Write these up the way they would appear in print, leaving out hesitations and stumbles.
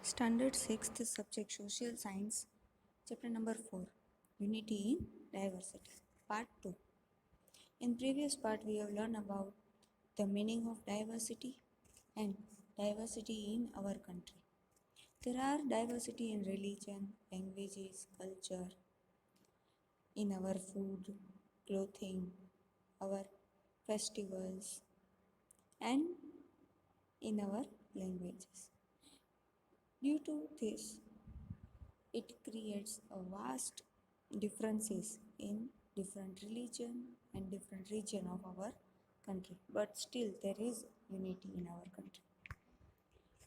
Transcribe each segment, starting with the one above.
Standard 6th subject Social Science, Chapter number 4 Unity in Diversity, Part 2. In previous part, we have learned about the meaning of diversity and diversity in our country. There are diversity in religion, languages, culture, in our food, clothing, our festivals, and in our languages. Due to this, it creates a vast differences in different religion and different region of our country, but still there is unity in our country.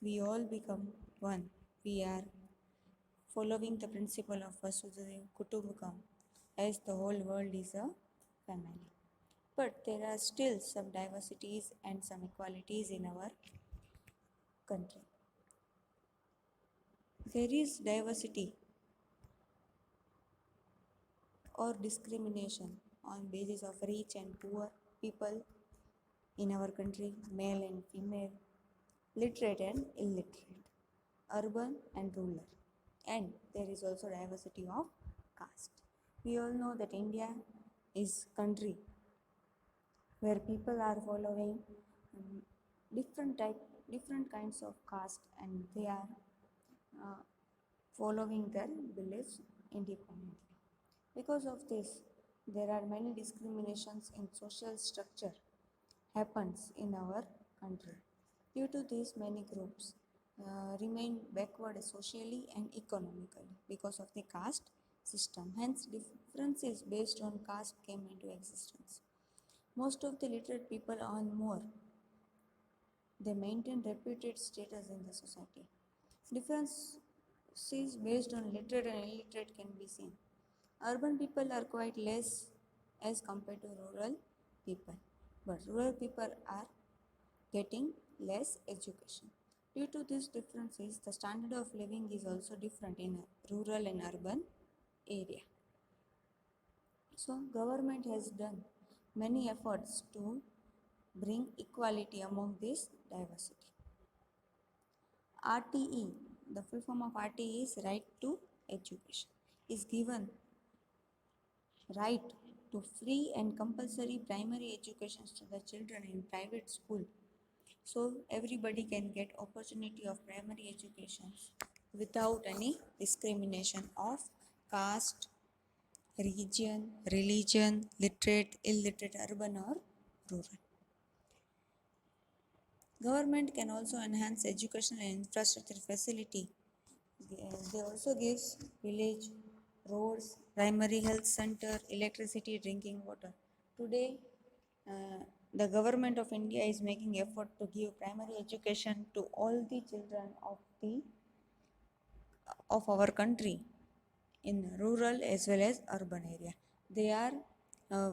We all become one. We are following the principle of Vasudhaiva Kutumbakam, as the whole world is a family. But there are still some diversities and some equalities in our country. There is diversity or discrimination on basis of rich and poor people in our country, male and female, literate and illiterate, urban and rural. And there is also diversity of caste. We all know that India is country where people are following um, different kinds of caste, and they are uh, following their beliefs independently. Because of this, there are many discriminations in social structure happens in our country. Due to this, many groups remain backward socially and economically because of the caste system. Hence, differences based on caste came into existence. Most of the literate people earn more. They maintain reputed status in the society. Differences based on literate and illiterate can be seen. Urban people are quite less as compared to rural people, but rural people are getting less education. Due to these differences, the standard of living is also different in rural and urban area. So, government has done many efforts to bring equality among this diversity. RTE, the full form of RTE is right to education, is given right to free and compulsory primary education to the children in private school, so everybody can get opportunity of primary education without any discrimination of caste, region, religion, literate, illiterate, urban or rural. Government can also enhance educational and infrastructure facility. They also gives village roads, primary health center, electricity, drinking water. Today, the government of India is making effort to give primary education to all the children of our country in rural as well as urban area. They are uh,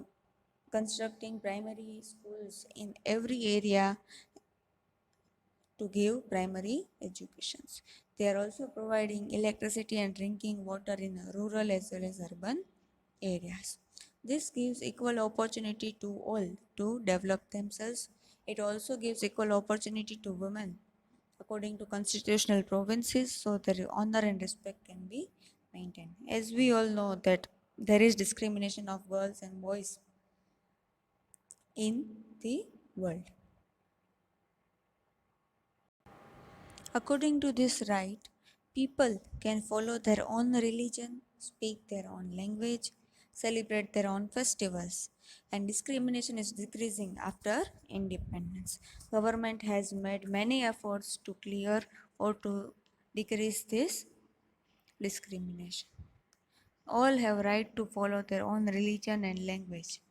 constructing primary schools in every area to give primary educations. They are also providing electricity and drinking water in rural as well as urban areas. This gives equal opportunity to all to develop themselves. It also gives equal opportunity to women according to constitutional provinces, so their honor and respect can be maintained. As we all know that there is discrimination of girls and boys in the world. According to this right, people can follow their own religion, speak their own language, celebrate their own festivals, and discrimination is decreasing after independence. Government has made many efforts to clear or to decrease this discrimination. All have right to follow their own religion and language.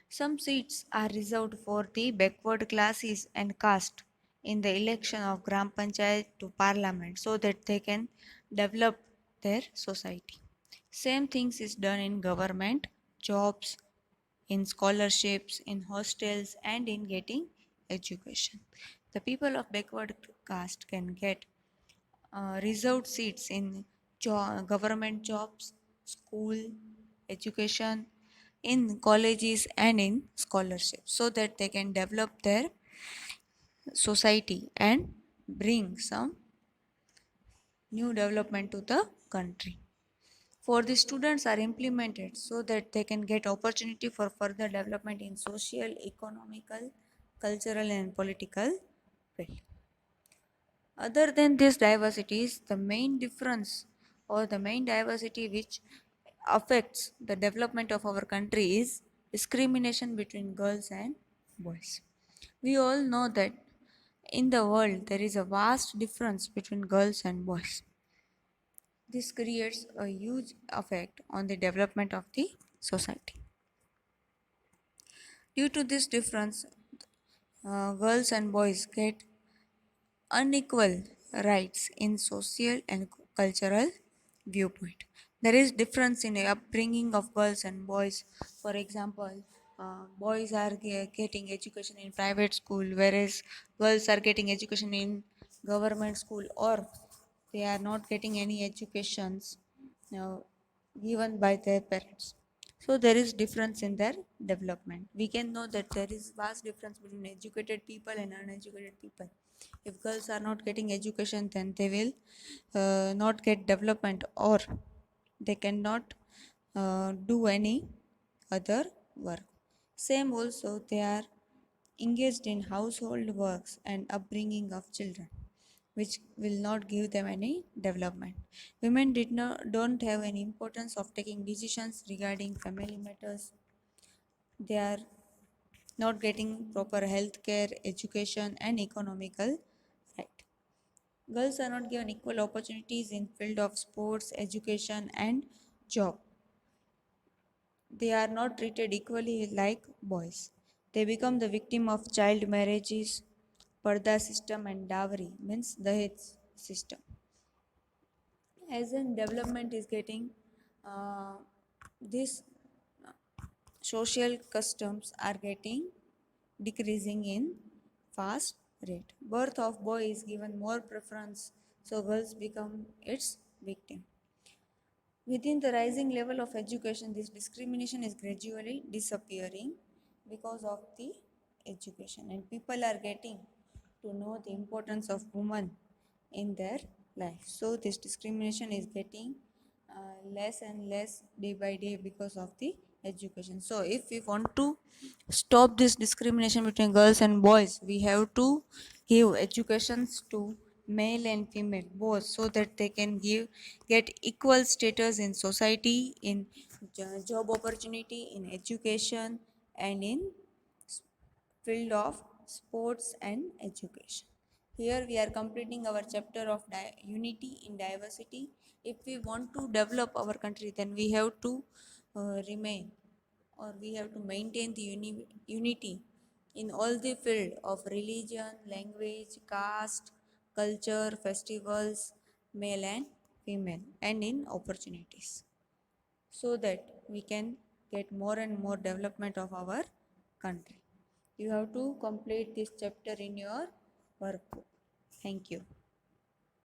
Some seats are reserved for the backward classes and caste in the election of Gram Panchayat to Parliament so that they can develop their society. Same things is done in government, jobs, in scholarships, in hostels, and in getting education. The people of backward caste can get reserved seats in government jobs, school, education, in colleges and in scholarships so that they can develop their society and bring some new development to the country. For the students are implemented so that they can get opportunity for further development in social, economical, cultural and political field. Other than these diversities, the main difference or the main diversity which affects the development of our country is discrimination between girls and boys. We all know that in the world there is a vast difference between girls and boys. This creates a huge effect on the development of the society. Due to this difference, girls and boys get unequal rights in social and cultural viewpoint. There is difference in the upbringing of girls and boys. For example, boys are getting education in private school, whereas girls are getting education in government school, or they are not getting any educations given by their parents. So there is difference in their development. We can know that there is vast difference between educated people and uneducated people. If girls are not getting education, then they will not get development, or they cannot do any other work. Same also, they are engaged in household works and upbringing of children, which will not give them any development. Women don't have any importance of taking decisions regarding family matters. They are not getting proper health care, education and economical right. Girls are not given equal opportunities in field of sports, education and job. They are not treated equally like boys. They become the victim of child marriages, parda system and dowry, means Dahej system. As in development is getting, these social customs are getting decreasing in fast rate. Birth of boy is given more preference, so girls become its victim. Within the rising level of education, this discrimination is gradually disappearing because of the education, and people are getting to know the importance of women in their life. So this discrimination is getting less and less day by day because of the education. So if we want to stop this discrimination between girls and boys, we have to give educations to male and female both, so that they can get equal status in society, in job opportunity, in education and in field of sports and education. Here we are completing our chapter of unity in diversity. If we want to develop our country, then we have to remain, or we have to maintain the unity in all the field of religion, language, caste, culture, festivals, male and female, and in opportunities, so that we can get more and more development of our country. You have to complete this chapter in your workbook. Thank you.